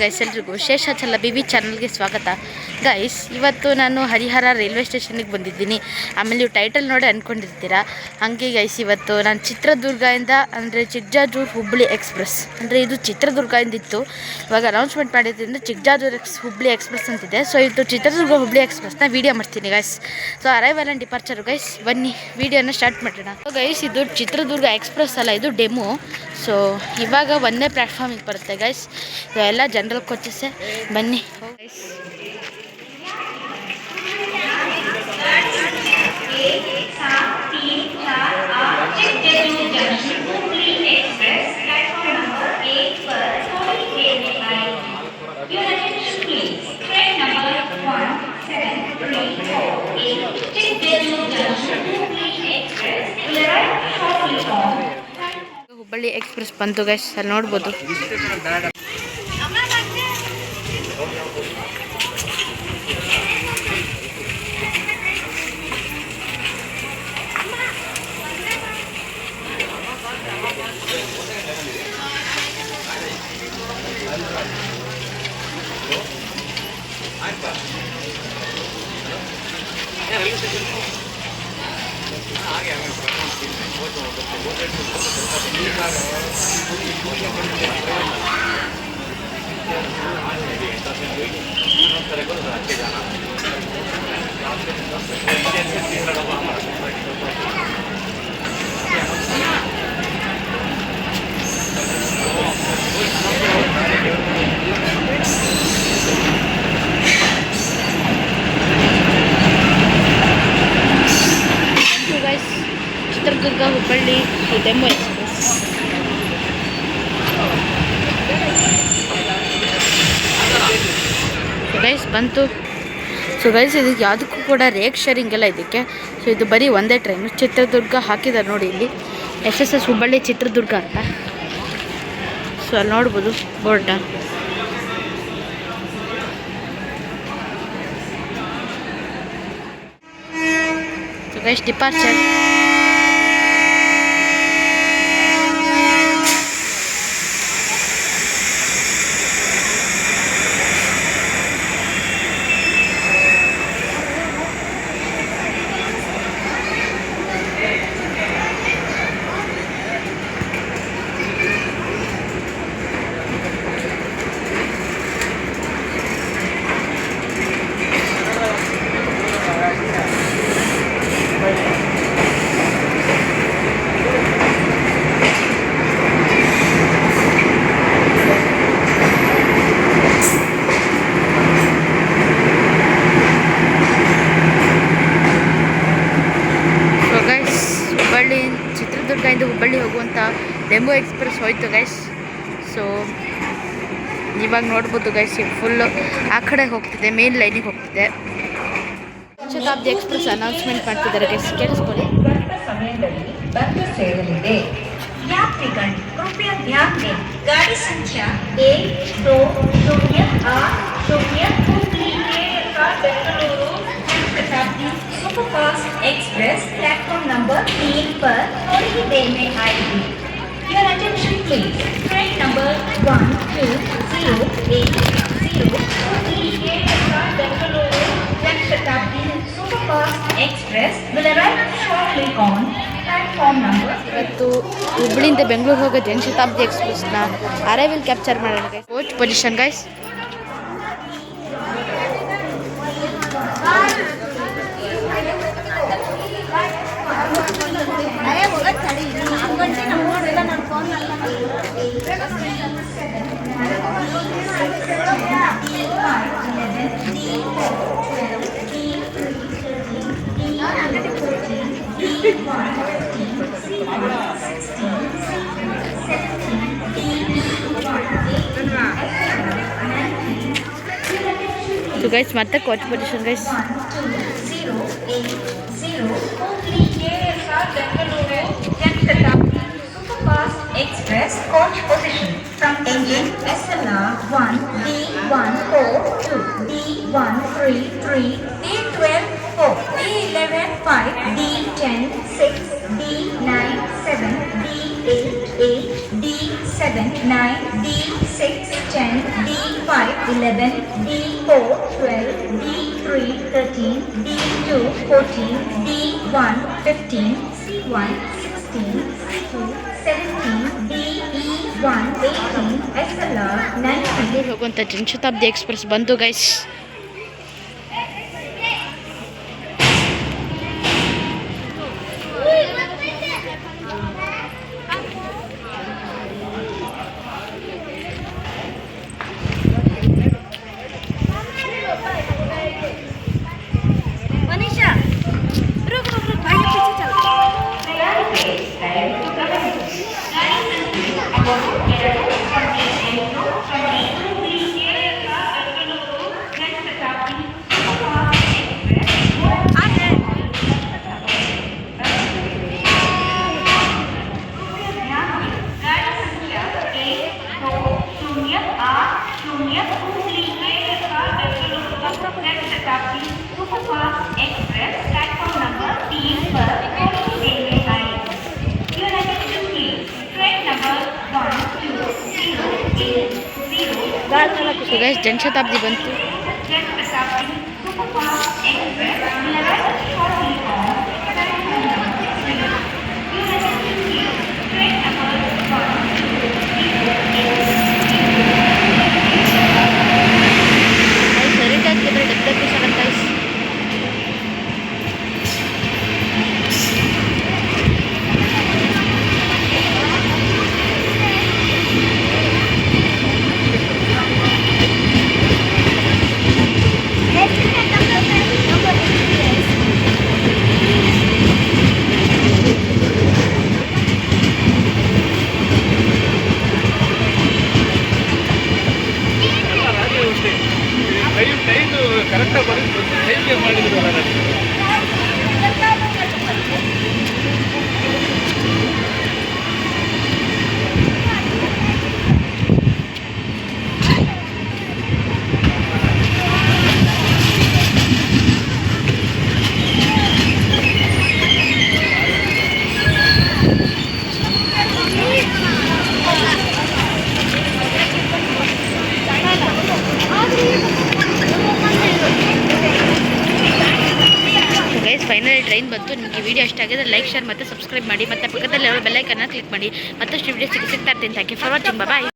Guys, ಎಲ್ರಿಗೂ Seshachala BB ಚಾನಲ್ಗೆ ಸ್ವಾಗತ. ಗೈಸ್, ಇವತ್ತು ನಾನು ಹರಿಹರ ರೈಲ್ವೆ ಸ್ಟೇಷನ್ಗೆ ಬಂದಿದ್ದೀನಿ. ಆಮೇಲೆ ನೀವು ಟೈಟಲ್ ನೋಡಿ ಅಂದ್ಕೊಂಡಿರ್ತೀರಾ. ಹಾಗೆ ಗೈಸ್, ಇವತ್ತು ನಾನು ಚಿತ್ರದುರ್ಗದಿಂದ ಅಂದರೆ ಚಿಕ್ಕಜಾಜೂರು ಹುಬ್ಬಳ್ಳಿ ಎಕ್ಸ್ಪ್ರೆಸ್ ಅಂದರೆ ಇದು ಚಿತ್ರದುರ್ಗದಿಂದ ಇತ್ತು. ಇವಾಗ ಅನೌನ್ಸ್ಮೆಂಟ್ ಮಾಡಿದ್ರಿಂದ ಚಿಕ್ಕಜಾಜೂರು ಹುಬ್ಬಳ್ಳಿ ಎಕ್ಸ್ಪ್ರೆಸ್ ಅಂತಿದೆ. ಸೊ ಇದು ಚಿತ್ರದುರ್ಗ ಹುಬ್ಬಳ್ಳಿ ಎಕ್ಸ್ಪ್ರೆಸ್ನ ವೀಡಿಯೋ ಮಾಡ್ತೀನಿ guys. So arrival and departure guys. ಬನ್ನಿ ವೀಡಿಯೋನ ಸ್ಟಾರ್ಟ್ ಮಾಡೋಣ. ಸೊ ಗೈಸ್, ಇದು ಚಿತ್ರದುರ್ಗ ಎಕ್ಸ್ಪ್ರೆಸ್ ಅಲ್ಲ, ಇದು ಡೆಮೋ. ಸೊ ಇವಾಗ ಒಂದೇ ಪ್ಲ್ಯಾಟ್ಫಾರ್ಮಿಗೆ ಬರುತ್ತೆ ಗೈಸ್. ಎಲ್ಲ ಜನರಲ್ ಕೋಚಸ್ಸೇ. ಬನ್ನಿ ಹುಬ್ಬಳ್ಳಿ ಎಕ್ಸ್ಪ್ರೆಸ್ ಬಂತು ಗೈಸ್, ಅಲ್ಲಿ ನೋಡ್ಬೋದು. Chitradurga Hubballi demo express. Guys ಬಂತು. ಸೊ ಗೈಸ್, ಇದಕ್ಕೆ ಯಾವುದಕ್ಕೂ ಕೂಡ ರೇಕ್ ಶೇರಿಂಗ್ ಎಲ್ಲ ಇದಕ್ಕೆ. ಸೊ ಇದು ಬರೀ ಒಂದೇ ಟ್ರೈನು. ಚಿತ್ರದುರ್ಗ ಹಾಕಿದ್ದಾರೆ ನೋಡಿ ಇಲ್ಲಿ, SS ಹುಬ್ಬಳ್ಳಿ ಚಿತ್ರದುರ್ಗ ಅಂತ. ಸೊ ಅಲ್ಲಿ ನೋಡ್ಬೋದು ಬೋರ್ಡ. So guys, departure. ಚಿತ್ರದುರ್ಗದಿಂದ ಹುಬ್ಬಳ್ಳಿ ಹೋಗುವಂಥ ಡೆಮೋ ಎಕ್ಸ್ಪ್ರೆಸ್ ಹೋಯ್ತು ಗೈಸ್. ಸೊ ಇವಾಗ ನೋಡ್ಬೋದು ಗೈಸ್, ಫುಲ್ಲು ಆ ಕಡೆ ಹೋಗ್ತಿದೆ, ಮೇನ್ ಲೈನಿಗೆ ಹೋಗ್ತಿದೆ. ಶತಾಬ್ದಿ ಎಕ್ಸ್ಪ್ರೆಸ್ ಅನೌನ್ಸ್ಮೆಂಟ್ ಮಾಡ್ತಿದ್ದಾರೆ ಗೈಸ್, ಕೇಳಿಸ್ಕೊಳ್ಳಿ. ಸಮಯದಲ್ಲಿ ಬಂದು ಸೇರಲಿದೆ. ಯಾತ್ರಿಗण कृपया ध्यान दें, गाड़ी संख्या 12080 हुबली बेंगलुरु शताब्दी सुपरफास्ट एक्सप्रेस प्लेटफॉर्म नंबर 3 पर थोड़ी ही देर में आएगी. Your attention please. Train number 12080 Hubli Bengaluru शताब्दी superfast express will arrive shortly on platform number. ಇವತ್ತು ಹುಬ್ಬಳ್ಳಿಯಿಂದ ಬೆಂಗಳೂರು ಹೋಗೋ ಜನಶತಾಬ್ದಿ ಎಕ್ಸ್ಪ್ರೆಸ್ನ ಅರೈವಲ್ ಕ್ಯಾಪ್ಚರ್ ಮಾಡೋಣ guys. Coach position guys. So guys, ಮತ್ತೆ coach position guys. Express coach position from engine SLR 1 D142 D133 D124 D11 5, D10 6, D9 7, D8 8, D7 9, D6 10, D5 11, D4 12, D3 13, D2 14, D1 15, C1 16, C2 17, DE1 18, SLR 19. Bengaluru ಹೋಗುವಂಥ Jan Shatabdi express ಬಂತು guys. Superfast express platform number 3 पर थोड़ी देर में आएगी. Your attention please. Train number 1208. So guys Janshatabdi ಬಂತು. Janshatabdi superfast express will arrive shortly on platform number 3. Your attention please. Train number 1208. Guys ಸರಿಟ್ ಹಾಕಿದ್ರೆ ಡಬ್ಬಕ್ಕೆ sudden guys. ಕರೆಕ್ಟಾಗಿ ಬರೋದು ಹೇಗೆ ಮಾಡಿದ್ರು ಫೈನಲಿ ಟ್ರೈನ್ ಬಂತು. ನಿಮಗೆ ವಿಡಿಯೋ ಇಷ್ಟ ಆಗಿದ್ರೆ ಲೈಕ್ ಶೇರ್ ಮತ್ತು ಸಬ್ಸ್ಕ್ರೈಬ್ ಮಾಡಿ ಮತ್ತು ಪಕ್ಕದಲ್ಲಿ ಬೆಲ್ ಐಕನ್ನ ಕ್ಲಿಕ್ ಮಾಡಿ. ಮತ್ತಷ್ಟು ವಿಡಿಯೋ ಸಿಗ್ತಾ ಇರ್ತೀನಿ. Thank you for watching. Bye.